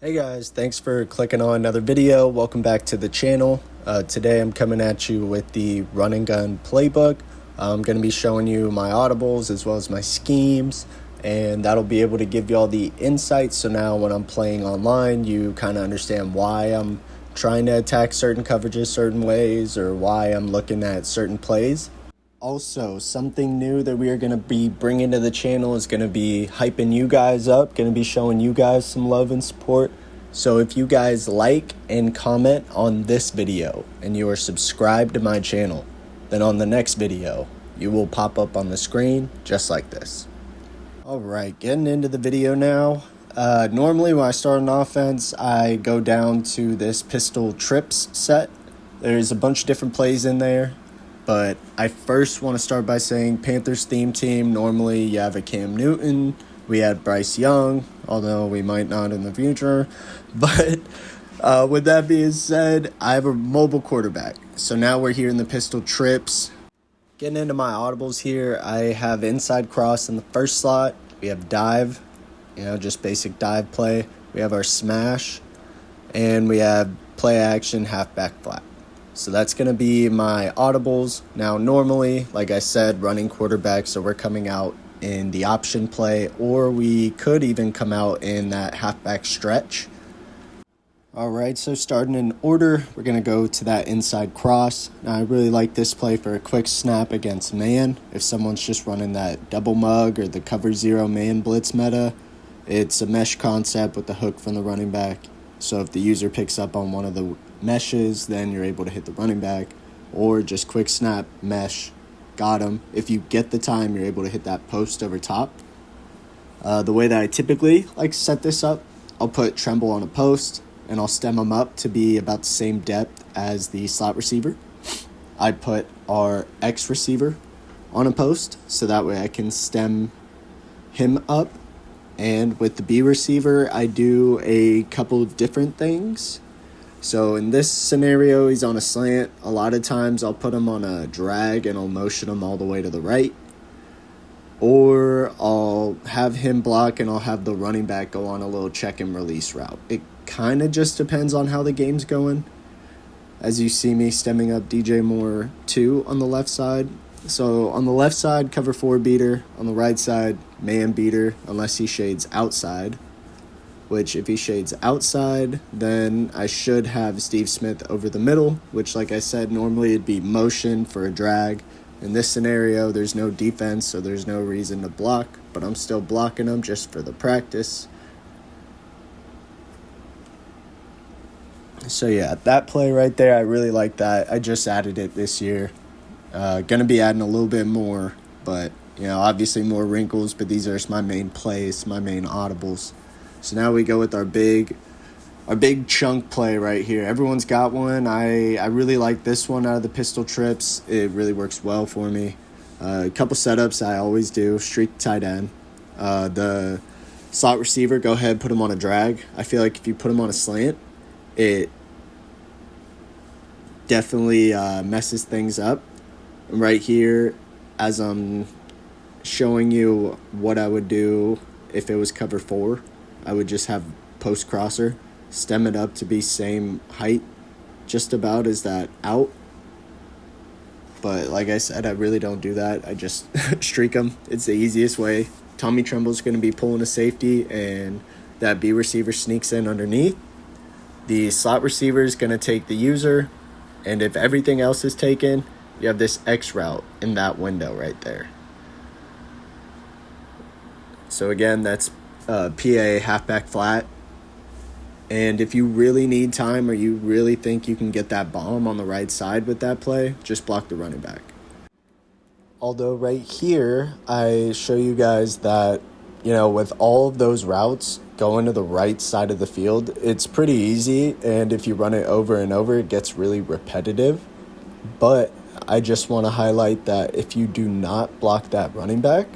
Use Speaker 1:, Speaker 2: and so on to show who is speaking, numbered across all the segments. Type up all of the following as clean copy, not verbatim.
Speaker 1: Hey guys, thanks for clicking on another video. Welcome back to the channel. Today I'm coming at you with the run and gun playbook. I'm going to be showing you my audibles as well as my schemes, and that'll be able to give you all the insights. So now when I'm playing online, you kind of understand why I'm trying to attack certain coverages certain ways or why I'm looking at certain plays. Also, something new that we are going to be bringing to the channel is going to be hyping you guys up, going to be showing you guys some love and support. So if you guys like and comment on this video and you are subscribed to my channel, then on the next video, you will pop up on the screen just like this. All right, getting into the video now. Normally when I start an offense, I go down to this pistol trips set. There's a bunch of different plays in there. But I first want to start by saying Panthers theme team. Normally you have a Cam Newton. We had Bryce Young, although we might not in the future. But with that being said, I have a mobile quarterback. So now we're here in the pistol trips. Getting into my audibles here, I have inside cross in the first slot. We have dive, just basic dive play. We have our smash. And we have play action halfback flat. So that's going to be my audibles. Now, normally, like I said, running quarterback, so we're coming out in the option play, or we could even come out in that halfback stretch. All right, so starting in order, we're going to go to that inside cross. Now, I really like this play for a quick snap against man. If someone's just running that double mug or the cover zero man blitz meta, it's a mesh concept with the hook from the running back. So if the user picks up on one of the meshes, then you're able to hit the running back, or just quick snap, mesh, got him. If you get the time, you're able to hit that post over top. The way that I typically like to set this up, I'll put Tremble on a post, and I'll stem him up to be about the same depth as the slot receiver. I put our X receiver on a post, so that way I can stem him up. And with the B receiver, I do a couple different things. So in this scenario, he's on a slant. A lot of times I'll put him on a drag and I'll motion him all the way to the right. Or I'll have him block and I'll have the running back go on a little check and release route. It kind of just depends on how the game's going. As you see me stemming up DJ Moore 2 on the left side. So on the left side, cover 4 beater. On the right side, man beater, unless he shades outside. Which if he shades outside, then I should have Steve Smith over the middle, which like I said, normally it'd be motion for a drag. In this scenario, there's no defense, so there's no reason to block, but I'm still blocking him just for the practice. So yeah, that play right there, I really like that. I just added it this year. Gonna be adding a little bit more, but obviously more wrinkles, but these are just my main plays, my main audibles. So now we go with our big chunk play right here. Everyone's got one. I really like this one out of the pistol trips. It really works well for me. A couple setups I always do. Streak tight end. The slot receiver, go ahead, put him on a drag. I feel like if you put him on a slant, it definitely messes things up. Right here, as I'm showing you what I would do if it was cover 4, I would just have post crosser, stem it up to be same height, just about as that out. But like I said, I really don't do that. I just streak them. It's the easiest way. Tommy Tremble's going to be pulling a safety, and that B receiver sneaks in underneath. The slot receiver is going to take the user, and if everything else is taken, you have this X route in that window right there. So again, that's PA halfback flat. And if you really need time or you really think you can get that bomb on the right side with that play, just block the running back. Although right here, I show you guys that, with all of those routes going to the right side of the field, it's pretty easy. And if you run it over and over, it gets really repetitive. But I just want to highlight that if you do not block that running back,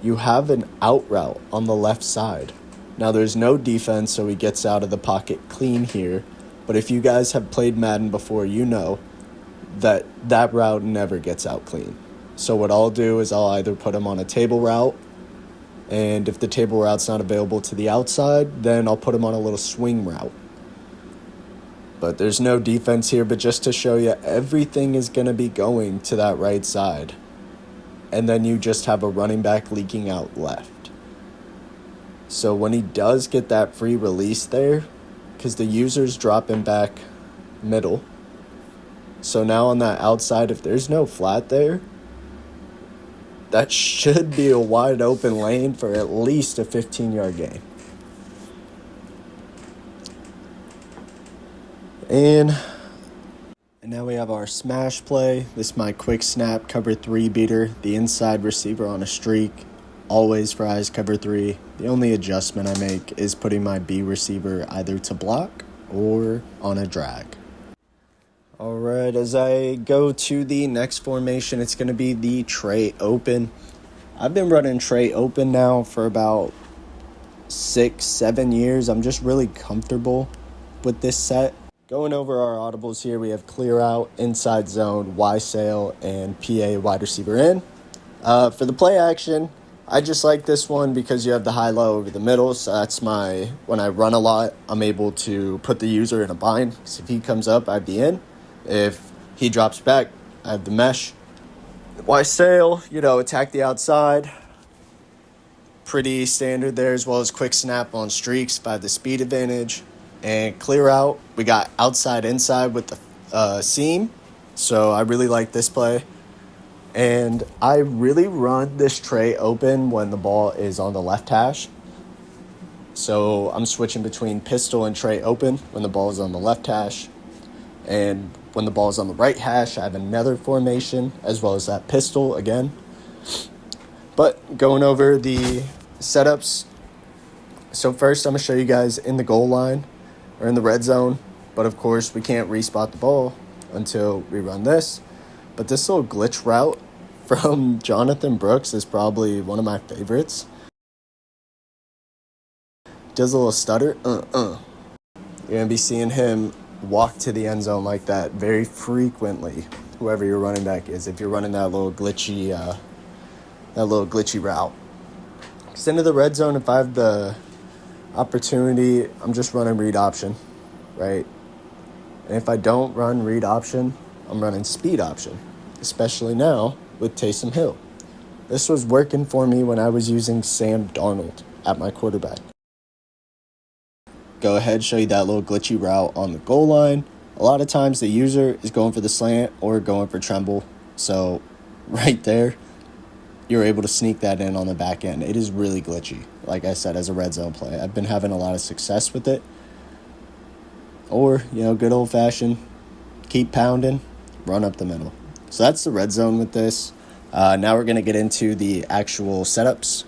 Speaker 1: you have an out route on the left side. Now, there's no defense, so he gets out of the pocket clean here. But if you guys have played Madden before, you know that that route never gets out clean. So what I'll do is I'll either put him on a table route And if the table route's not available to the outside, then I'll put him on a little swing route. But there's no defense here, but just to show you, everything is going to be going to that right side. And then you just have a running back leaking out left. So when he does get that free release there, because the user's dropping back middle, so now on that outside, if there's no flat there, that should be a wide open lane for at least a 15-yard gain. And now we have our smash play. This is my quick snap cover 3 beater. The inside receiver on a streak always fries cover 3. The only adjustment I make is putting my B receiver either to block or on a drag. All right, as I go to the next formation, it's going to be the tray open. I've been running tray open now for about 6-7 years. I'm just really comfortable with this set. Going over our audibles here, we have clear out, inside zone, Y sail, and PA wide receiver in. For the play action, I just like this one because you have the high-low over the middle. So that's when I run a lot, I'm able to put the user in a bind. So if he comes up, I have the in. If he drops back, I have the mesh. Y sail, attack the outside. Pretty standard there, as well as quick snap on streaks by the speed advantage. And clear out, we got outside inside with the seam. So I really like this play. And I really run this tray open when the ball is on the left hash. So I'm switching between pistol and tray open when the ball is on the left hash. And when the ball is on the right hash, I have another formation as well as that pistol again. But going over the setups. So first I'm going to show you guys in the goal line or in the red zone. But of course we can't respot the ball until we run this. But this little glitch route from Jonathan Brooks is probably one of my favorites. Does a little stutter. You're going to be seeing him walk to the end zone like that very frequently, whoever your running back is, if you're running that little glitchy route. Because into the red zone, if I have the opportunity, I'm just running read option, right? And if I don't run read option, I'm running speed option, especially now with Taysom Hill. This was working for me when I was using Sam Darnold at my quarterback. Go ahead, show you that little glitchy route on the goal line. A lot of times the user is going for the slant or going for tremble. So right there, you're able to sneak that in on the back end. It is really glitchy, like I said, as a red zone play. I've been having a lot of success with it. Or, good old-fashioned, keep pounding, run up the middle. So that's the red zone with this. Now we're going to get into the actual setups.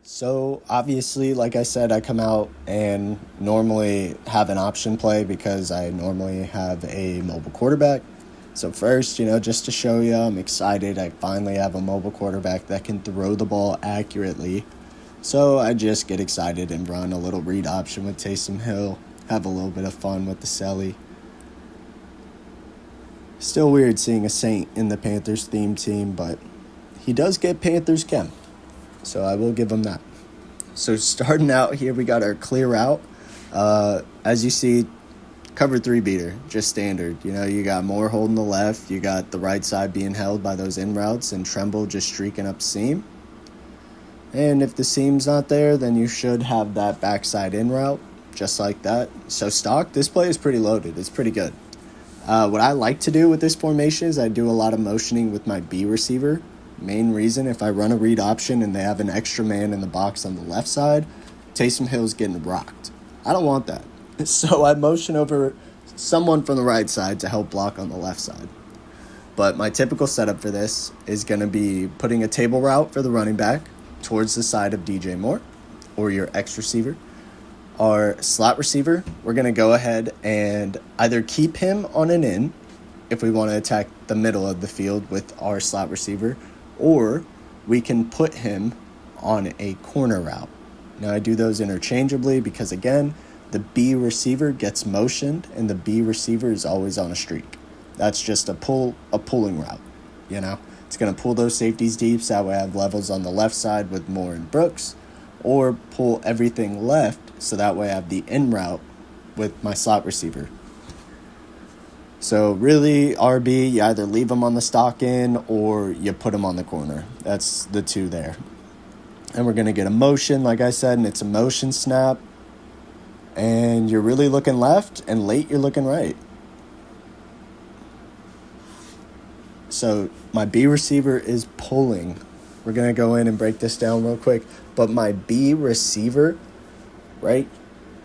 Speaker 1: So obviously, like I said, I come out and normally have an option play because I normally have a mobile quarterback. So first, just to show you, I'm excited. I finally have a mobile quarterback that can throw the ball accurately. So I just get excited and run a little read option with Taysom Hill. Have a little bit of fun with the celly. Still weird seeing a Saint in the Panthers theme team, but he does get Panthers chem. So I will give him that. So starting out here, we got our clear out. As you see, cover 3 beater, just standard. You got Moore holding the left. You got the right side being held by those in routes and Tremble just streaking up seam. And if the seam's not there, then you should have that backside in route, just like that. So stock, this play is pretty loaded. It's pretty good. What I like to do with this formation is I do a lot of motioning with my B receiver. Main reason, if I run a read option and they have an extra man in the box on the left side, Taysom Hill's getting rocked. I don't want that. So I motion over someone from the right side to help block on the left side. But my typical setup for this is going to be putting a table route for the running back towards the side of DJ Moore or your X receiver. Our slot receiver, we're going to go ahead and either keep him on an in if we want to attack the middle of the field with our slot receiver, or we can put him on a corner route. Now I do those interchangeably because, again, the B receiver gets motioned and the B receiver is always on a streak. That's just a pulling route, It's going to pull those safeties deep, so that way I have levels on the left side with Moore and Brooks, or pull everything left so that way I have the in route with my slot receiver. So really, RB, you either leave them on the stock in or you put them on the corner. That's the two there. And we're going to get a motion, like I said, and it's a motion snap. And you're really looking left, and late you're looking right. So my B receiver is pulling. We're going to go in and break this down real quick. But my B receiver, right,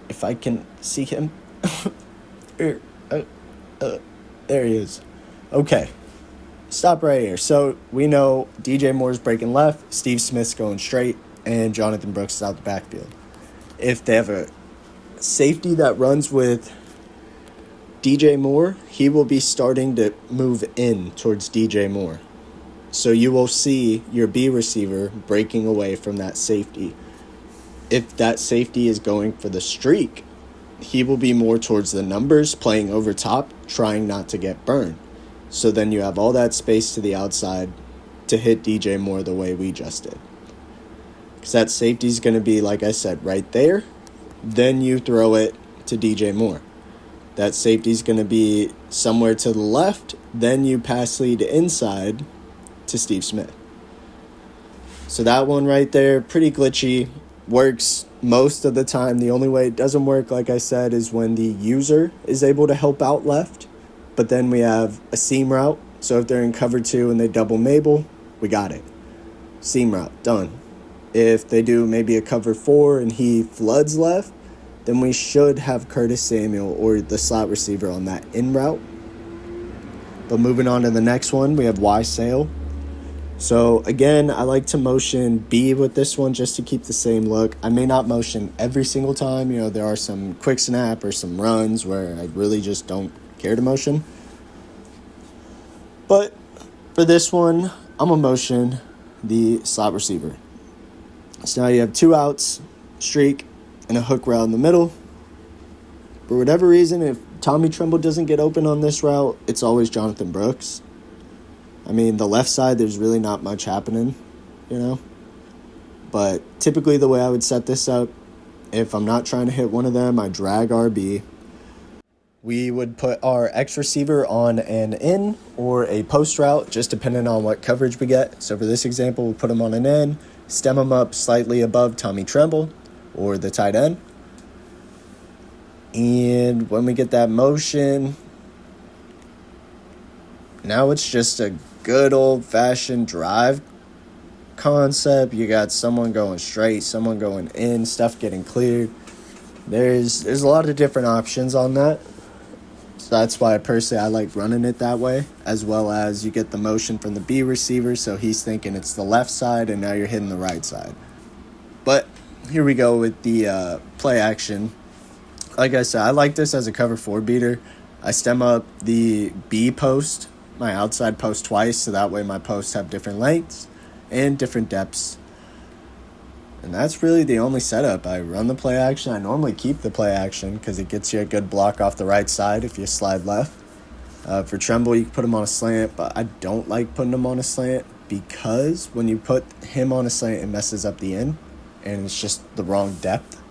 Speaker 1: if I can see him, there he is. Okay, stop right here. So we know DJ Moore's breaking left, Steve Smith's going straight, and Jonathan Brooks is out the backfield. If they have a safety that runs with DJ Moore, he will be starting to move in towards DJ Moore. So you will see your B receiver breaking away from that safety. If that safety is going for the streak, he will be more towards the numbers, playing over top, trying not to get burned. So then you have all that space to the outside to hit DJ Moore the way we just did. Because that safety is going to be, like I said, right there. Then you throw it to DJ Moore. That safety is going to be somewhere to the left. Then you pass lead inside to Steve Smith. So that one right there, pretty glitchy. Works most of the time. The only way it doesn't work, like I said, is when the user is able to help out left. But then we have a seam route. So if they're in cover 2 and they double Mabel, we got it. Seam route, done. If they do maybe a cover 4 and he floods left, then we should have Curtis Samuel or the slot receiver on that in route. But moving on to the next one, we have Y Sale. So again, I like to motion B with this one just to keep the same look. I may not motion every single time. You know, there are some quick snap or some runs where I really just don't care to motion. But for this one, I'm going to motion the slot receiver. So now you have 2 outs, streak, and a hook route in the middle. For whatever reason, if Tommy Tremble doesn't get open on this route, it's always Jonathan Brooks. I mean, the left side, there's really not much happening, you know. But typically the way I would set this up, if I'm not trying to hit one of them, I drag RB. We would put our X receiver on an in or a post route, just depending on what coverage we get. So for this example, we'll put him on an in, stem him up slightly above Tommy Tremble or the tight end. And when we get that motion, now it's just a good old-fashioned drive concept. You got someone going straight, someone going in, stuff getting cleared. There's a lot of different options on that. So that's why personally I like running it that way, as well as you get the motion from the B receiver, so he's thinking it's the left side, and now you're hitting the right side. But here we go with the play action. Like I said, I like this as a cover 4 beater. I stem up the B post, my outside post twice, so that way my posts have different lengths and different depths. And that's really the only setup. I run the play action. I normally keep the play action because it gets you a good block off the right side if you slide left. For Tremble, you can put him on a slant, but I don't like putting him on a slant because when you put him on a slant, it messes up the in, and it's just the wrong depth.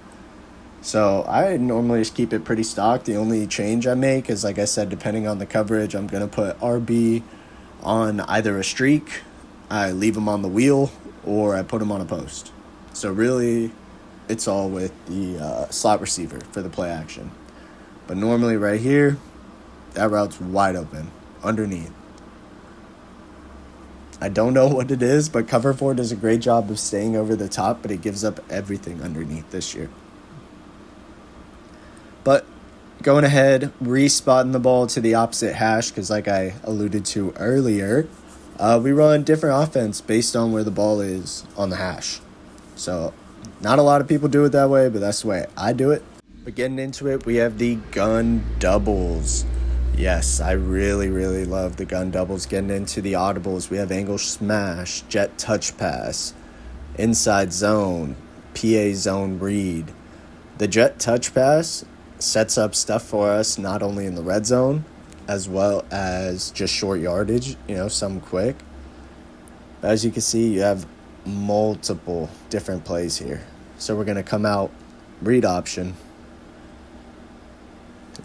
Speaker 1: So I normally just keep it pretty stock. The only change I make is, like I said, depending on the coverage, I'm going to put RB on either a streak, I leave him on the wheel, or I put him on a post. So really, it's all with the slot receiver for the play action. But normally right here, that route's wide open, underneath. I don't know what it is, but cover 4 does a great job of staying over the top, but it gives up everything underneath this year. But going ahead, respotting the ball to the opposite hash, because like I alluded to earlier, we run different offense based on where the ball is on the hash. So not a lot of people do it that way, but that's the way I do it. But getting into it, we have the gun doubles. Yes, I really, really love the gun doubles. Getting into the audibles, we have angle smash, jet touch pass, inside zone, PA zone read. The jet touch pass sets up stuff for us not only in the red zone as well as just short yardage, some quick. As you can see, you have multiple different plays here. So we're going to come out, read option.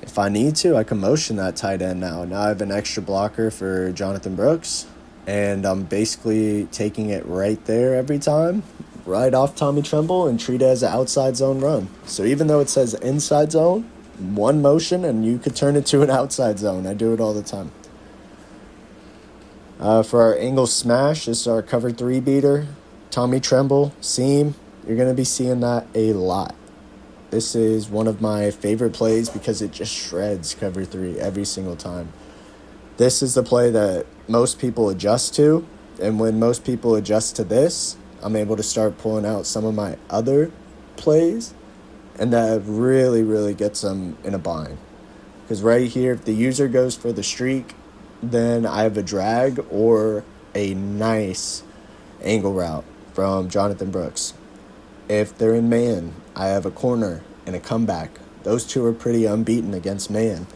Speaker 1: If I need to, I can motion that tight end now. Now I have an extra blocker for Jonathan Brooks, and I'm basically taking it right there every time, right off Tommy Tremble, and treat it as an outside zone run. So even though it says inside zone, one motion and you could turn it to an outside zone. I do it all the time. For our angle smash, this is our cover 3 beater. Tommy Tremble, seam. You're going to be seeing that a lot. This is one of my favorite plays because it just shreds cover 3 every single time. This is the play that most people adjust to, and when most people adjust to this, I'm able to start pulling out some of my other plays, and that really, really gets them in a bind. Because right here, if the user goes for the streak, then I have a drag or a nice angle route from Jonathan Brooks. If they're in man, I have a corner and a comeback. Those two are pretty unbeaten against man.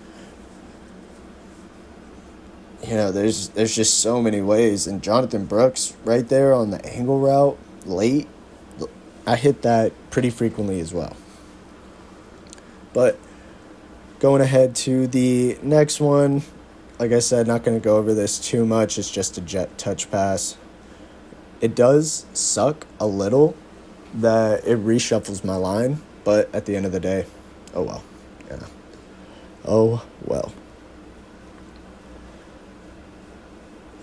Speaker 1: You know, there's just so many ways. And Jonathan Brooks right there on the angle route late, I hit that pretty frequently as well. But going ahead to the next one, like I said, not going to go over this too much. It's just a jet touch pass. It does suck a little that it reshuffles my line, but at the end of the day, oh well. Yeah. Oh well.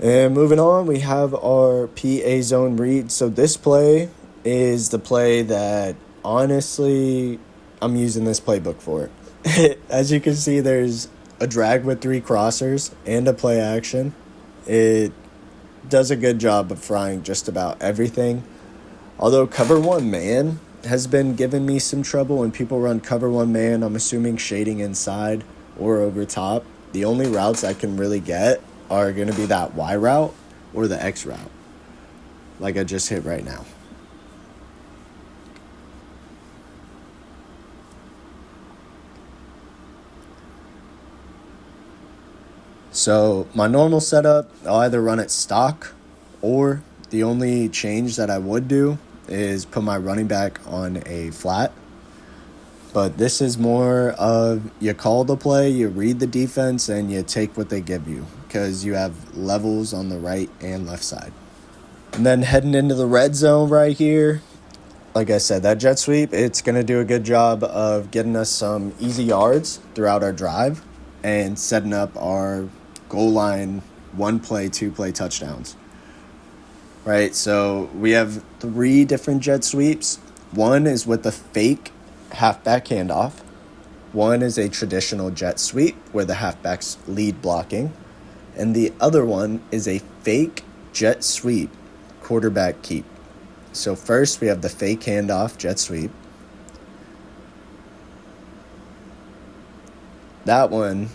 Speaker 1: And moving on, we have our PA zone read. So this play is the play that, honestly, I'm using this playbook for it. As you can see, there's a drag with 3 crossers and a play action. It does a good job of frying just about everything. Although cover 1 man has been giving me some trouble. When people run cover 1 man, I'm assuming shading inside or over top. The only routes I can really get are going to be that Y route or the X route, like I just hit right now. So my normal setup, I'll either run it stock, or the only change that I would do is put my running back on a flat. But this is more of, you call the play, you read the defense, and you take what they give you, because you have levels on the right and left side. And then heading into the red zone right here, like I said, that jet sweep, it's going to do a good job of getting us some easy yards throughout our drive and setting up our goal line 1-play, 2-play touchdowns. Right, so we have 3 different jet sweeps. One is with the fake halfback handoff. One is a traditional jet sweep where the halfback's lead blocking. And the other one is a fake jet sweep quarterback keep. So first we have the fake handoff jet sweep. That one,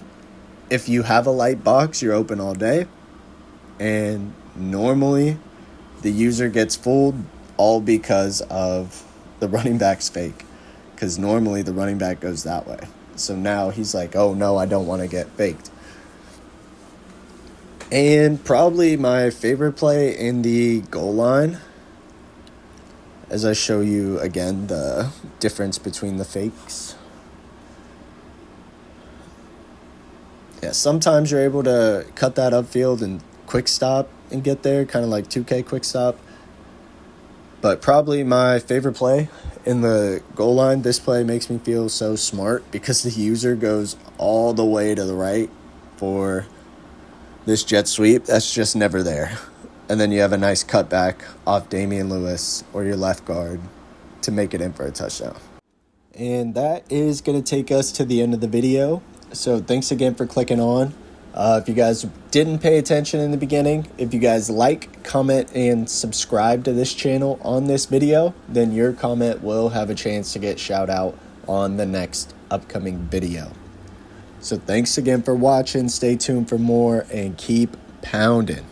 Speaker 1: if you have a light box, you're open all day. And normally the user gets fooled all because of the running back's fake. Because normally the running back goes that way. So now he's like, oh no, I don't want to get faked. And probably my favorite play in the goal line, as I show you again the difference between the fakes. Yeah, sometimes you're able to cut that upfield and quick stop and get there, kind of like 2K quick stop. But probably my favorite play in the goal line, this play makes me feel so smart because the user goes all the way to the right for this jet sweep. That's just never there. And then you have a nice cutback off Damian Lewis or your left guard to make it in for a touchdown. And that is going to take us to the end of the video. So thanks again for clicking on. If you guys didn't pay attention in the beginning, if you guys like, comment, and subscribe to this channel on this video, then your comment will have a chance to get shout out on the next upcoming video. So thanks again for watching. Stay tuned for more and keep pounding.